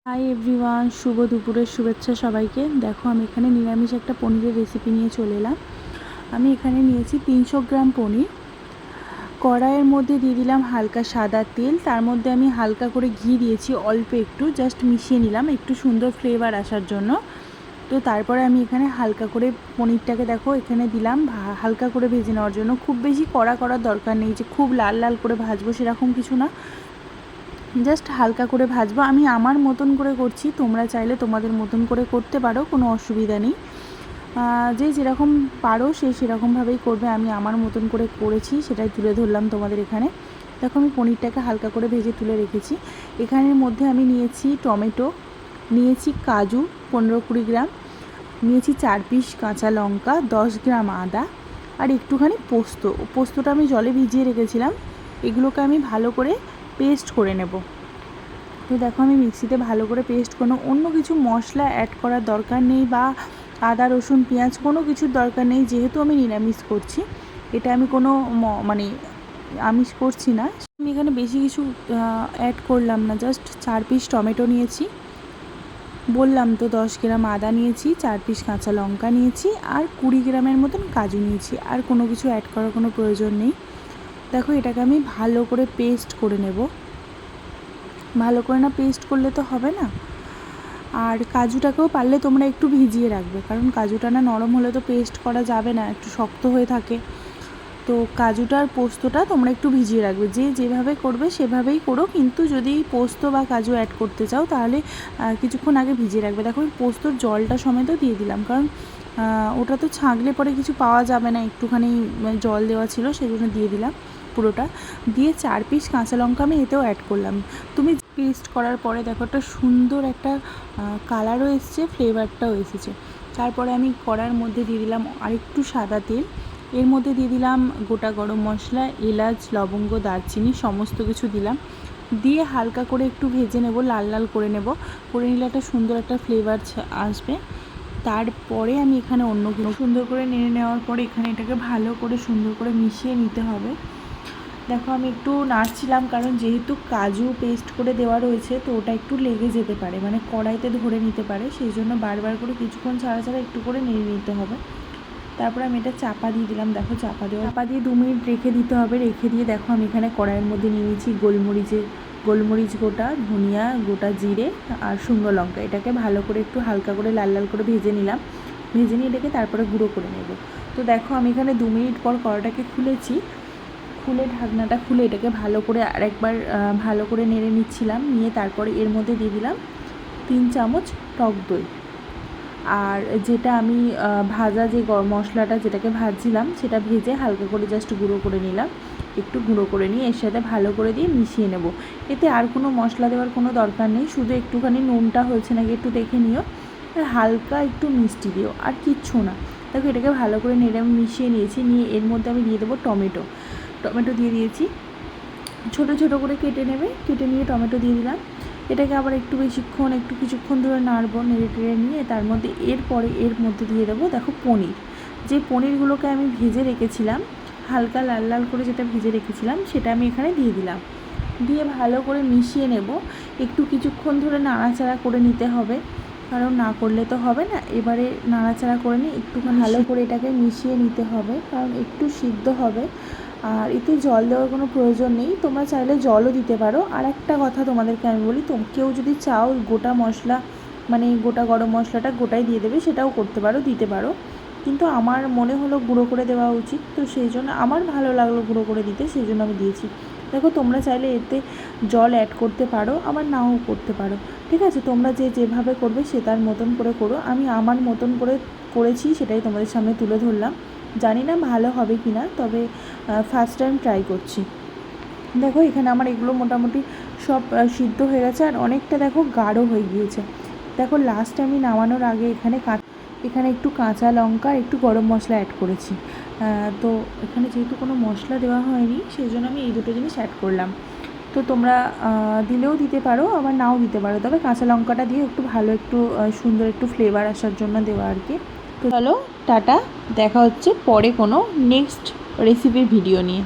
Hi everyone, শুভ দুপুরের শুভেচ্ছা সবাইকে। দেখো আমি এখানে নিরামিষ একটা পনিরের রেসিপি নিয়ে চলে এলাম। আমি এখানে নিয়েছি 300 গ্রাম পনির। কড়াইয়ের মধ্যে দিয়ে দিলাম হালকা সাদা তেল, তার মধ্যে আমি হালকা করে ঘি দিয়েছি, অল্প একটু জাস্ট মিশিয়ে নিলাম একটু সুন্দর ফ্লেভার আসার জন্য। তো তারপরে আমি এখানে হালকা করে পনিরটাকে দেখো এখানে দিলাম হালকা করে ভেজে নেওয়ার জন্য। খুব বেশি কড়া করার দরকার নেই যে খুব লাল লাল করে ভাজবো সেরকম কিছু না, জাস্ট হালকা করে ভাজবো। আমি আমার মতন করে করছি, তোমরা চাইলে তোমাদের মতন করে করতে পারো, কোনো অসুবিধা নেই। যে যেরকম পারো সে সেরকমভাবেই করবে। আমি আমার মতন করে করেছি, সেটাই তুলে ধরলাম তোমাদের এখানে। দেখো আমি পনিরটাকে হালকা করে ভেজে তুলে রেখেছি। এখানের মধ্যে আমি নিয়েছি টমেটো, নিয়েছি কাজু 15-20 গ্রাম, নিয়েছি 4 পিস কাঁচা লঙ্কা, 10 গ্রাম আদা আর একটুখানি পোস্তটা আমি জলে ভিজিয়ে রেখেছিলাম। এগুলোকে আমি ভালো করে পেস্ট করে নেব। তো দেখো আমি মিক্সিতে ভালো করে পেস্ট করে নেব। অন্য কিছু মশলা অ্যাড করার দরকার নেই বা আদা রসুন পেঁয়াজ কোনো কিছুর দরকার নেই, যেহেতু আমি নিরামিষ করছি। এটা আমি কোনো মানে আমিষ করছি না। আমি এখানে বেশি কিছু অ্যাড করলাম না, জাস্ট 4 পিস টমেটো নিয়েছি, বললাম তো 10 গ্রাম আদা নিয়েছি, 4 পিস কাঁচা লঙ্কা নিয়েছি আর 20 গ্রামের মতন কাজু নিয়েছি। আর কোনো কিছু অ্যাড করার কোনো প্রয়োজন নেই। দেখো এটাকে আমি ভালো করে পেস্ট করে নেব। ভালো করে না পেস্ট করলে তো হবে না। আর কাজুটাকেও পারলে তোমরা একটু ভিজিয়ে রাখবে, কারণ কাজুটা না নরম হলে তো পেস্ট করা যাবে না, একটু শক্ত হয়ে থাকে। তো কাজুটা আর পোস্তটা তোমরা একটু ভিজিয়ে রাখবে। যে যেভাবে করবে সেভাবেই করো, কিন্তু যদি পোস্ত বা কাজু অ্যাড করতে চাও তাহলে কিছুক্ষণ আগে ভিজিয়ে রাখবে। দেখো পোস্তর জলটা সমেতও দিয়ে দিলাম, কারণ ওটা তো ছাঁকলে পরে কিছু পাওয়া যাবে না, একটুখানি জল দেওয়া ছিল সেই জন্য দিয়ে দিলাম পুরোটা। দিয়ে 4 পিস কাঁচা লঙ্কা আমি এতেও অ্যাড করলাম। তুমি পেস্ট করার পরে দেখো একটা সুন্দর একটা কালারও এসছে, ফ্লেভারটাও এসেছে। তারপরে আমি কড়ার মধ্যে দিয়ে দিলাম আরেকটু সাদা তেল, এর মধ্যে দিয়ে দিলাম গোটা গরম মশলা, এলাচ, লবঙ্গ, দারচিনি সমস্ত কিছু দিলাম। দিয়ে হালকা করে একটু ভেজে নেব, লাল লাল করে নেব। করে নিলে একটা সুন্দর একটা ফ্লেভার আসবে। তারপরে আমি এখানে অন্য কিছু সুন্দর করে নেড়ে নেওয়ার পরে এখানে এটাকে ভালো করে সুন্দর করে মিশিয়ে নিতে হবে। দেখো আমি একটু নাড়ছিলাম, কারণ যেহেতু কাজু পেস্ট করে দেওয়া রয়েছে তো ওটা একটু লেগে যেতে পারে, মানে কড়াইতে ধরে নিতে পারে, সেই জন্য বারবার করে কিছুক্ষণ ছাড়া ছাড়া একটু করে নেড়ে নিতে হবে। তারপরে আমি এটা চাপা দিয়ে দিলাম। দেখো চাপা দিয়ে 2 মিনিট রেখে দিতে হবে। রেখে দিয়ে দেখো আমি এখানে কড়াইয়ের মধ্যে নিয়ে নিয়েছি গোলমরিচ গোটা, ধনিয়া, গোটা জিরে আর শুকনো লঙ্কা। এটাকে ভালো করে একটু হালকা করে লাল লাল করে ভেজে নিলাম। ভেজে নিয়ে এটাকে তারপরে গুঁড়ো করে নেব। তো দেখো আমি এখানে 2 মিনিট পর কড়াটাকে খুলেছি, খুলে ঢাকনাটা খুলে এটাকে ভালো করে আরেকবার ভালো করে নেড়ে নিচ্ছিলাম। নিয়ে তারপরে এর মধ্যে দিয়ে দিলাম 3 চামচ টক দই। আর যেটা আমি ভাজা যে মশলাটা যেটাকে ভাজছিলাম সেটা ভেজে হালকা করে জাস্ট গুঁড়ো করে নিলাম। একটু গুঁড়ো করে নিয়ে এর সাথে ভালো করে দিয়ে মিশিয়ে নেব। এতে আর কোনো মশলা দেওয়ার কোনো দরকার নেই, শুধু একটুখানি নুনটা হয়েছে নাকি একটু দেখে নিও, আর হালকা একটু মিষ্টি দিও, আর কিচ্ছু না। দেখো এটাকে ভালো করে নেড়ে আমি মিশিয়ে নিয়েছি। নিয়ে এর মধ্যে আমি দিয়ে দেবো টমেটো দিয়ে দিয়েছি। ছোটো ছোটো করে কেটে নেবে, কেটে নিয়ে টমেটো দিয়ে দিলাম। এটাকে আবার একটু কিছুক্ষণ ধরে নাড়বো, নেড়ে টেড়ে নিয়ে তার মধ্যে এর মধ্যে দিয়ে দেবো দেখো পনির। যে পনিরগুলোকে আমি ভেজে রেখেছিলাম, হালকা লাল লাল করে যেটা ভেজে রেখেছিলাম সেটা আমি এখানে দিয়ে দিলাম। দিয়ে ভালো করে মিশিয়ে নেব। একটু কিছুক্ষণ ধরে নাড়াচাড়া করে নিতে হবে, কারণ না করলে তো হবে না। এবারে নাড়াচাড়া করে নিয়ে একটুখানি ভালো করে এটাকে মিশিয়ে নিতে হবে, কারণ একটু সিদ্ধ হবে। আর এতে জল দেওয়ার কোনো প্রয়োজন নেই, তোমরা চাইলে জলও দিতে পারো। আর একটা কথা তোমাদেরকে আমি বলি, কেউ যদি চাও গোটা মশলা মানে গোটা গরম মশলাটা গোটাই দিয়ে দেবে, সেটাও করতে পারো, দিতে পারো। কিন্তু আমার মনে হলো গুঁড়ো করে দেওয়া উচিত, তো সেই জন্য আমার ভালো লাগলো গুঁড়ো করে দিতে, সেই জন্য আমি দিয়েছি। দেখো তোমরা চাইলে এতে জল অ্যাড করতে পারো, আবার নাও করতে পারো, ঠিক আছে। তোমরা যেভাবে করবে সে তার মতন করে করো। আমি আমার মতন করে করেছি, সেটাই তোমাদের সামনে তুলে ধরলাম। জানি না ভালো হবে কি না, তবে ফার্স্ট টাইম ট্রাই করছি। দেখো এখানে আমার এগুলো মোটামুটি সব সিদ্ধ হয়ে গেছে, আর অনেকটা দেখো গাঢ় হয়ে গিয়েছে। দেখো লাস্টে আমি নামানোর আগে এখানে একটু কাঁচা লঙ্কা আর একটু গরম মশলা অ্যাড করেছি। তো এখানে যেহেতু কোনো মশলা দেওয়া হয়নি, সেই জন্য আমি এই দুটো জিনিস অ্যাড করলাম। তো তোমরা দিলেও দিতে পারো, আবার নাও দিতে পারো, তবে কাঁচা লঙ্কাটা দিয়ে একটু ভালো একটু সুন্দর একটু ফ্লেভার আসার জন্য দেওয়া আর কি। তো চলো টাটা, দেখা হচ্ছে পরে কোনো নেক্সট রেসিপির ভিডিও নিয়ে।